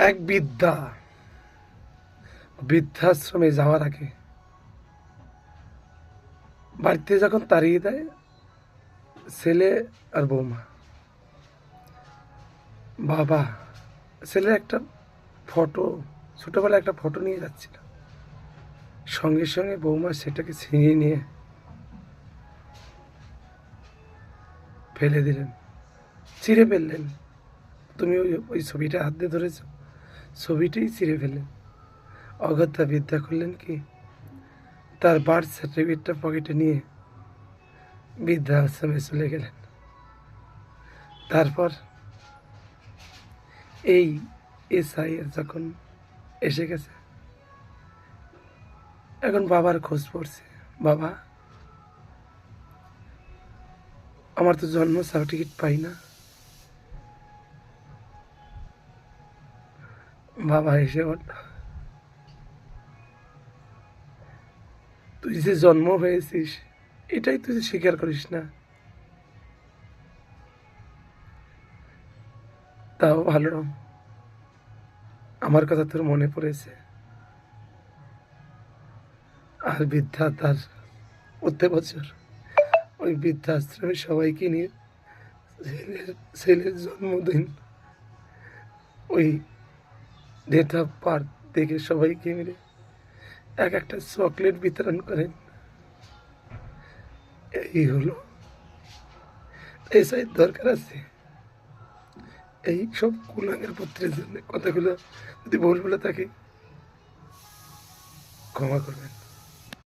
এক বৃদ্ধাশ্রমে যাওয়ার আগে বাড়িতে যখন তাড়িয়ে দেয় ছেলে আর বৌমা, বাবা ছেলের একটা ফটো, ছোটবেলায় একটা ফটো নিয়ে যাচ্ছিল, সঙ্গে সঙ্গে বৌমা সেটাকে ছিনিয়ে নিয়ে ফেলে দিলেন, চিড়ে ফেললেন। তুমি ওই ছবিটা হাত দিয়ে ধরেছ, ছবিটাই চিড়ে ফেললেন। অগত্যা বিদ্যা করলেন কি, তার বার্থ সার্টিফিকেটটা পকেটে নিয়ে বৃদ্ধাশ্রমে চলে গেলেন। তারপর এই এসআই যখন এসে গেছে, এখন বাবার খোঁজ পড়ছে। বাবা, আমার তো জন্ম সার্টিফিকেট পাই না। বাবা এসে বলল, তুই যে জন্ম হয়েছিস এটাই তুই স্বীকার করিস না, তাও ভালো আমার কথা তোর মনে পড়েছে। আর বৃদ্ধা তার প্রত্যেক বছর ওই বৃদ্ধাশ্রমে সবাইকে নিয়ে ছেলের জন্মদিন ওই ডেট অফ বার্থ দেখে সবাইকে মিলে এক একটা চকলেট বিতরণ করেন। এই হলো এসআই দরকার আছে। এই সব কুলাঙ্গের পুত্রের জন্য কথাগুলো যদি ভুল বলে থাকে ক্ষমা করবেন।